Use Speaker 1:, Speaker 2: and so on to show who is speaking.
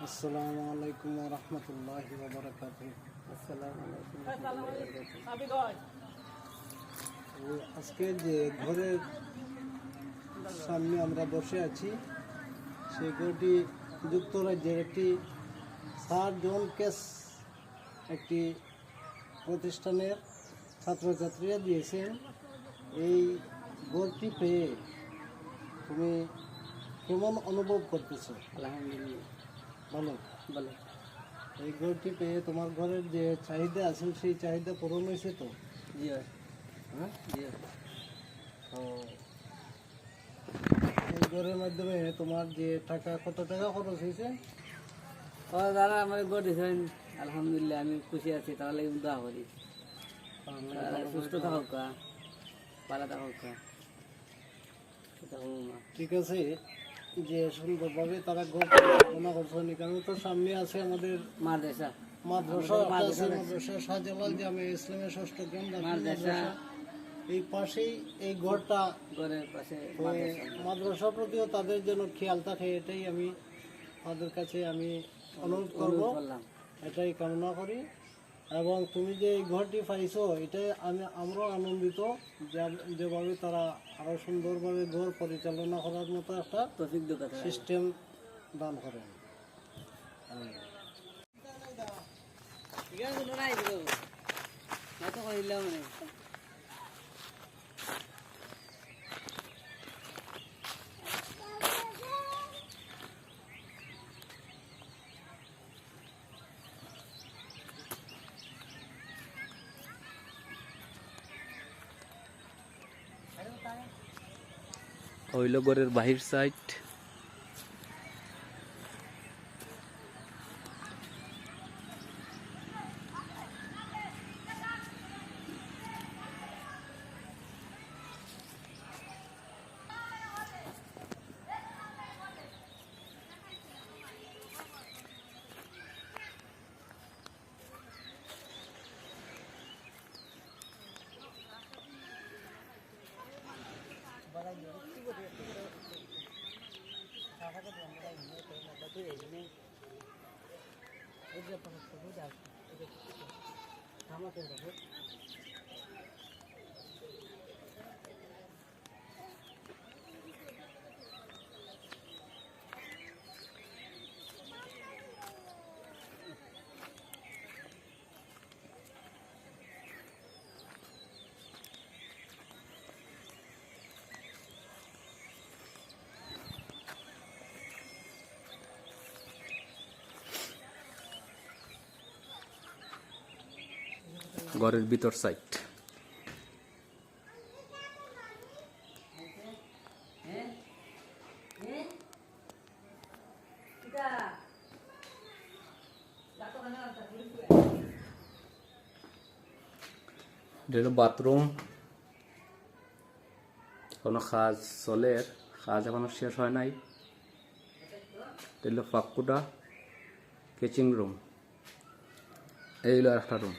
Speaker 1: আসসালামু আলাইকুম ওয়া রাহমাতুল্লাহি ওয়া বারাকাতুহু।
Speaker 2: আসসালামু আলাইকুম।
Speaker 1: আজকে যে ঘরের সামনে আমরা বসে আছি, সেই ঘরটি যুক্তরাজ্যের একটি স্যার জন কেস একটি প্রতিষ্ঠানের ছাত্রছাত্রীরা দিয়েছেন। এই ঘরটি পেয়ে তুমি কেমন অনুভব করতেছো?
Speaker 2: আলহামদুলিল্লাহ,
Speaker 1: বলো।
Speaker 2: বলো।
Speaker 1: এই ঘরটি পেয়ে তোমার ঘরের যে চাহিদা আছে সেই চাহিদা পূরণ হয়েছে তো?
Speaker 2: জি হয়,
Speaker 1: হ্যাঁ,
Speaker 2: জি হয়।
Speaker 1: তো এই ঘরের মাধ্যমে তোমার যে কত টাকা খরচ হয়েছে?
Speaker 2: ও যারা আমার গড় দিয়েছেন, আলহামদুলিল্লাহ আমি খুশি আছি। তাহলে দোয়া করি তারা সুস্থ থাকুক, ভালো থাকুক।
Speaker 1: ঠিক আছে, যে সুন্দরভাবে তারা ঘর পরিকল্পনা করছেন। কারণ তো সামনে আছে আমাদের
Speaker 2: মাদ্রাসা,
Speaker 1: মাদ্রাসা শাহজালাল জামে ইসলামের ষষ্ঠ গ্রাম
Speaker 2: মাদ্রাসা
Speaker 1: এই পাশেই এই ঘরটা।
Speaker 2: ঘরের পাশে
Speaker 1: তো মাদ্রাসার প্রতিও তাদের যেন খেয়াল থাকে, এটাই আমি তাদের কাছে অনুরোধ করব,
Speaker 2: করলাম।
Speaker 1: এটাই কামনা করি। এবং তুমি যে এই ঘরটি পাইছো, এটাই আমরাও আনন্দিত, যেভাবে তারা আরো সুন্দরভাবে ঘর পরিচালনা করার মতো একটা
Speaker 2: তৌফিক দাও কথা।
Speaker 1: সিস্টেম দান করেন।
Speaker 2: ঠিক আছে, কোনো নাই দিও না তো কইলাম মানে।
Speaker 3: হইল ঘরের বাহির সাইড। ঘরের ভিতর সাইড। বাথরুম, কোনো কাজ চলে, কাজ এখনো শেষ হয় নাই। ফাঁকুটা কিচেন রুম, এই হলো একটা রুম।